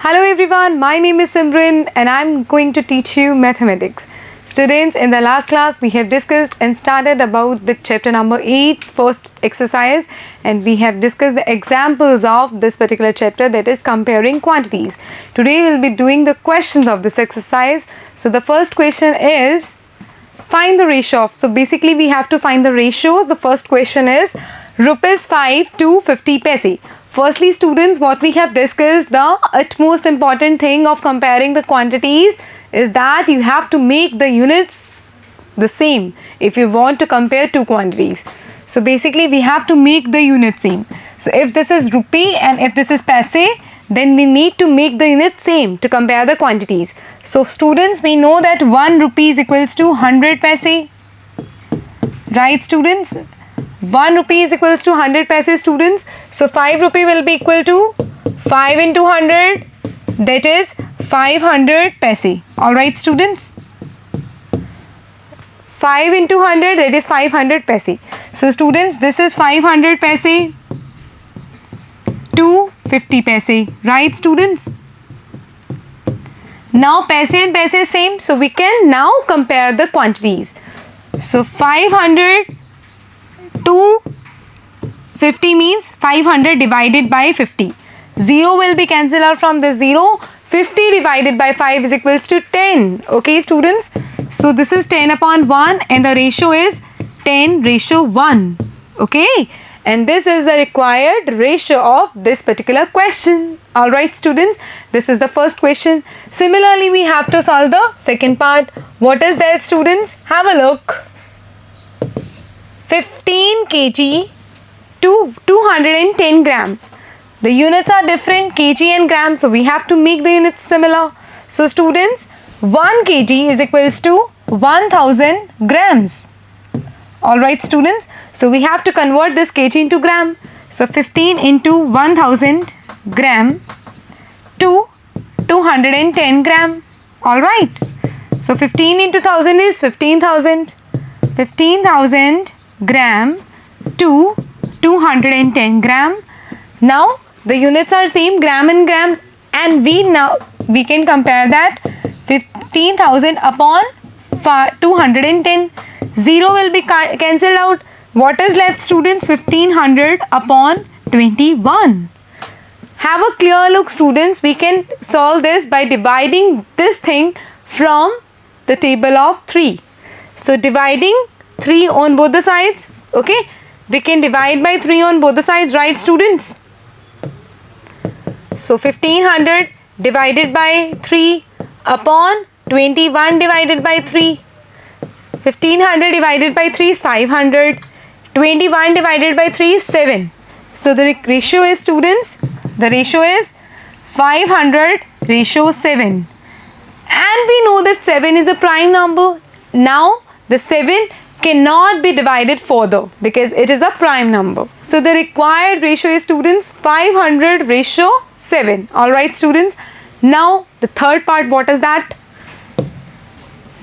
Hello everyone, my name is Simran and I'm going to teach you mathematics. Students, in the last class we have discussed and started about the chapter number 8's first exercise, and we have discussed the examples of this particular chapter, that is comparing quantities. Today we will be doing the questions of this exercise. So the first question is find the ratio of, so basically we have to find the ratios. The first question is rupees 5 to 50 paise. Firstly students, what we have discussed, the utmost important thing of comparing the quantities is that you have to make the units the same if you want to compare two quantities. So basically we have to make the unit same. So if this is rupee and if this is paise, then we need to make the unit same to compare the quantities. So students, we know that 1 rupee is equals to 100 paise. Right students? 1 rupee is equals to 100 paise students. So 5 rupee will be equal to 5 into 100, that is 500 paise. Alright students? 5 into 100, that is 500 paise. So students, this is 500 paise to 50 paise. Right students? Now paise and paise is same, so we can now compare the quantities. So 500 to 50 means 500 divided by 50. 0 will be cancelled out from the 0. 50 divided by 5 is equals to 10. Okay students? So this is 10 upon 1 and the ratio is 10:1. Okay? And this is the required ratio of this particular question. Alright students? This is the first question. Similarly, we have to solve the second part. What is that students? Have a look. 15 kg to 210 grams. The units are different, kg and grams, so we have to make the units similar. So students, 1 kg is equals to 1000 grams. Alright students, so we have to convert this kg into gram. So 15 into 1000 gram to 210 gram. Alright, so 15 into 1000 is 15,000. 15,000 gram to 210 gram. Now the units are same, gram and gram, and we can compare that 15,000 upon 210. 0 will be cancelled out. What is left students? 1500 upon 21. Have a clear look students. We can solve this by dividing this thing from the table of 3. So dividing 3 on both the sides. Okay, we can divide by 3 on both the sides, right students? So 1500 divided by 3 upon 21 divided by 3. 1500 divided by 3 is 500. 21 divided by 3 is 7. So the ratio is students, the ratio is 500:7. And we know that 7 is a prime number. Now the 7 cannot be divided further because it is a prime number. So the required ratio is students 500:7. Alright students. Now the third part, what is that?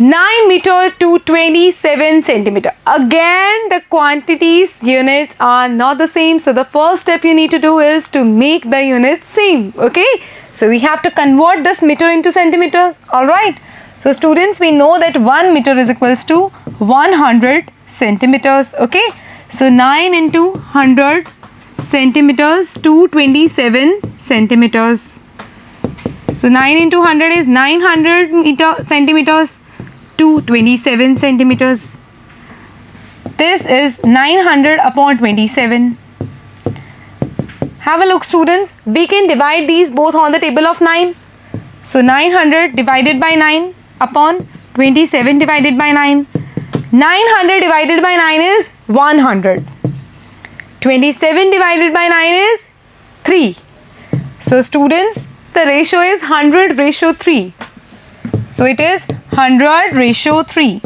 9 meter to 27 centimeter. Again the quantities units are not the same. So the first step you need to do is to make the units same. Okay. So we have to convert this meter into centimeters. Alright. So students, we know that 1 meter is equals to 100 centimeters. Okay. So 9 into 100 centimeters to 27 centimeters. So 9 into 100 is 900 centimeters to 27 centimeters. This is 900 upon 27. Have a look students. We can divide these both on the table of 9. So 900 divided by 9 upon 27 divided by 9. 900 divided by 9 is 100. 27 divided by 9 is 3. So students, the ratio is 100:3. So it is 100:3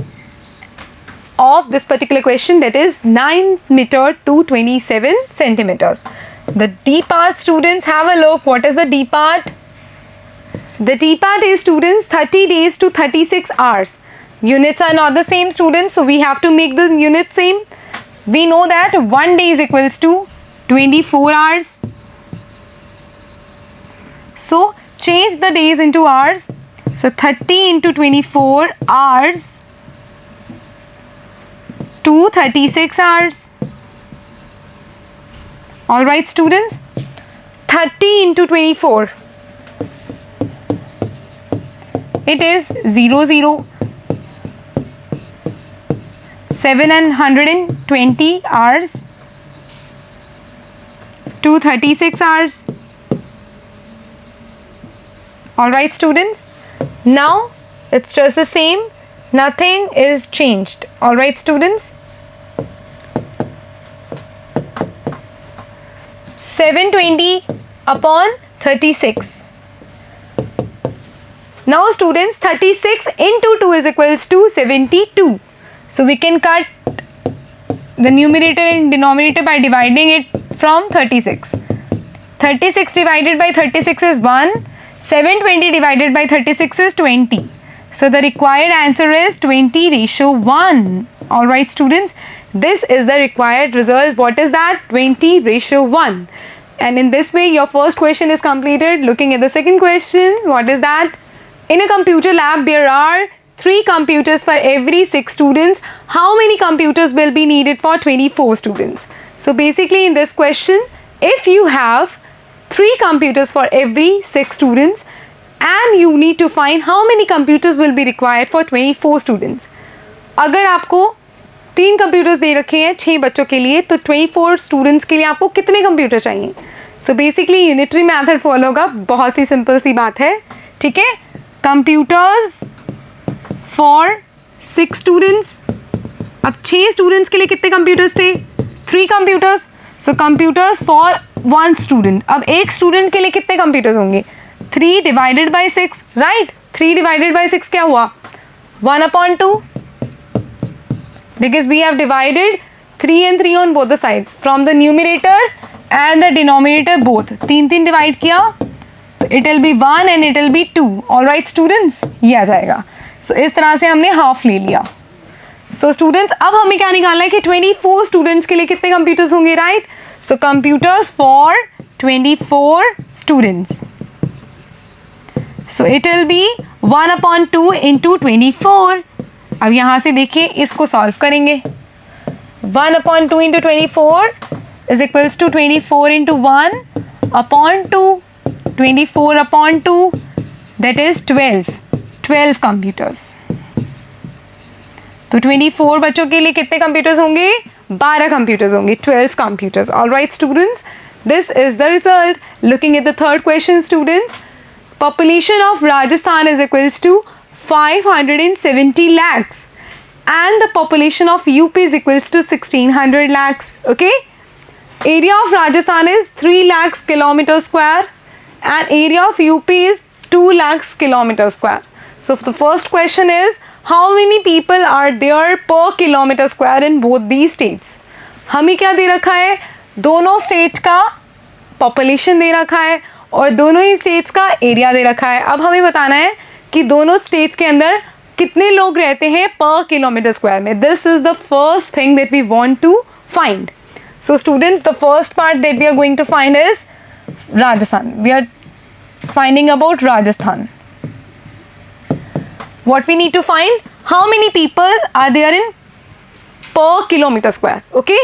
of this particular question, that is 9 meter to 27 centimeters. The D part students, have a look. What is the D part? The D part is students 30 days to 36 hours. Units are not the same students, so we have to make the unit same. We know that 1 day is equals to 24 hours. So change the days into hours. So 30 into 24 hours to 36 hours. Alright students, 30 into 24, it is 00. 720 hours to 36 hours. Alright students, now it's just the same, nothing is changed. Alright students, 720 upon 36. Now students, 36 into 2 is equals to 72. So we can cut the numerator and denominator by dividing it from 36. 36 divided by 36 is 1. 720 divided by 36 is 20. So the required answer is 20:1. Alright students, this is the required result. What is that? 20:1. And in this way your first question is completed. Looking at the second question, what is that? In a computer lab there are 3 computers for every 6 students. How many computers will be needed for 24 students? So basically in this question, if you have 3 computers for every 6 students and you need to find how many computers will be required for 24 students. अगर आपको 3 computers दे रखे हैं 6 बच्चों के लिए, तो 24 students के लिए आपको कितने कंप्यूटर चाहिए? So basically unitary method follow होगा. बहुत ही simple सी बात है, ठीक है? Computers for 6 students. अब 6 students के लिए कितने computers थे? 3 computers. So computers for 1 student. अब एक student के लिए कितने computers होंगे? 3 divided by 6, right? 3 divided by 6 क्या हुआ? 1/2. Because we have divided 3 and 3 on both the sides. From the numerator and the denominator both. 3 divide किया, it will be 1 and it will be 2. Alright students, ये आ जाएगा. So इस तरह से हमने half ले लिया. So students, अब हमें क्या निकालना है कि 24 students के लिए कितने computers होंगे, right? So computers for 24 students. So it will be 1/2 into 24. अब यहाँ से देखिए इसको सॉल्व करेंगे. 1/2 into 24 is equals to 24 into 1/2. 24/2, that is 12 computers. तो 24 बच्चों के लिए कितने computers होंगे? 12 computers होंगे, 12 computers. Alright students, this is the result. Looking at the third question students, population of Rajasthan is equals to 570 lakhs and the population of UP is equals to 1600 lakhs. Okay, area of Rajasthan is 3 lakhs kilometer square and area of UP is 2 lakhs kilometer square. So the first question is, how many people are there per kilometer square in both these states? हमें क्या दे रखा है? दोनों state का population दे रखा है और दोनों ही स्टेट्स का एरिया दे रखा है. अब हमें बताना है कि दोनों स्टेट्स के अंदर कितने लोग रहते हैं पर किलोमीटर स्क्वायर में. This is the first thing that we want to find. So students, the first part that we are going to find is Rajasthan. We are finding about Rajasthan. What we need to find? How many people are there in per kilometer square? Okay,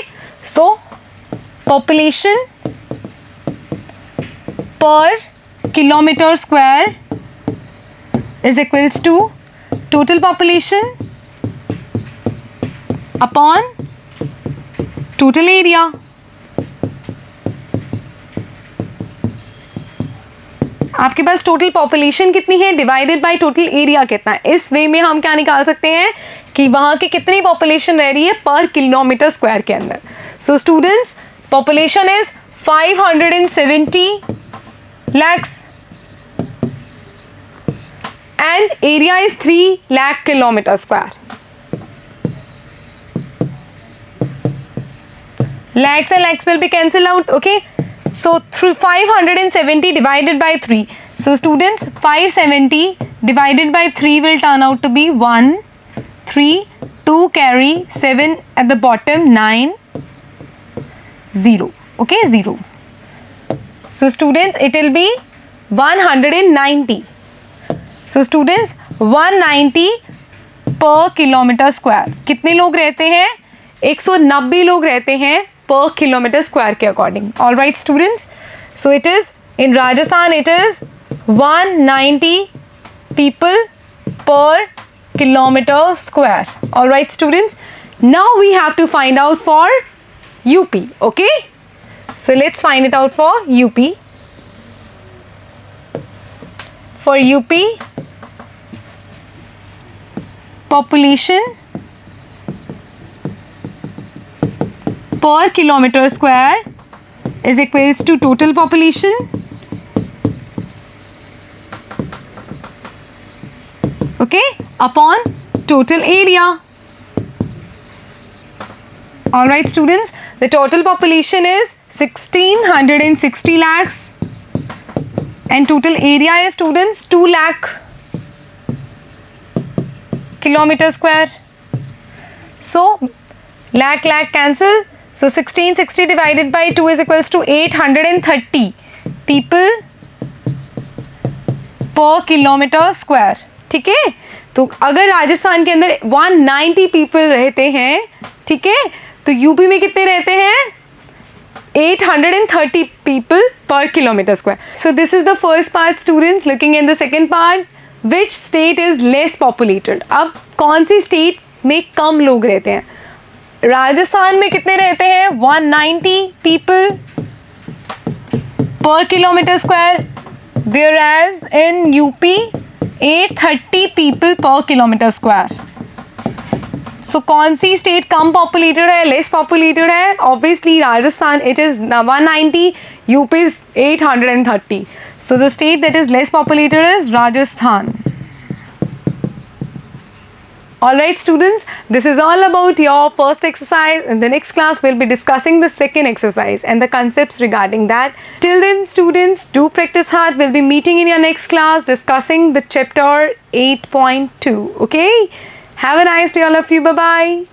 so population per kilometer square is equals to total population upon total area. आपके पास total population कितनी है divided by total area कितना है. इस वे में हम क्या निकाल सकते हैं कि वहां की कितनी पॉपुलेशन रह रही है पर किलोमीटर स्क्वायर के अंदर. So students, population is 570 lakhs and area is 3 lakh kilometer square. Lakhs and lakhs will be cancelled out. Okay, so through 570 divided by 3. So students, 570 divided by 3 will turn out to be 1, 3, 2 carry 7 at the bottom, 9, 0. Okay, 0. So students, it will be 190. So students 190 per kilometer square. कितने लोग रहते हैं? 190 लोग रहते हैं per kilometer square के according. All right students. So it is in Rajasthan it is 190 people per kilometer square. All right students. Now we have to find out for UP. Okay. So let's find it out for UP. For UP, population per kilometer square is equals to total population upon total area. Alright students, the total population is 1660 lakhs and total area is students 2 lakh kilometer square. So lakh cancel. So 1660 divided by 2 is equals to 830 people per kilometer square. ठीक है, तो अगर राजस्थान के अंदर 190 people रहते हैं, ठीक है, तो यूपी में कितने रहते हैं? 830 people per kilometer square. So this is the first part students. Looking in the second part, which state is less populated? अब कौन सी स्टेट में कम लोग रहते हैं? राजस्थान में कितने रहते हैं? 190 people per kilometer square, whereas in UP 830 people per kilometer square. So कौन सी स्टेट कम पॉपुलेटेड है, लेस पॉपुलेटेड है? Obviously Rajasthan, it is 190, UP is 830. So the state that is less populated is Rajasthan. Alright students, this is all about your first exercise. In the next class we'll be discussing the second exercise and the concepts regarding that. Till then students, do practice hard. We'll be meeting in your next class discussing the chapter 8.2. Okay? Have a nice day all of you. Bye-bye.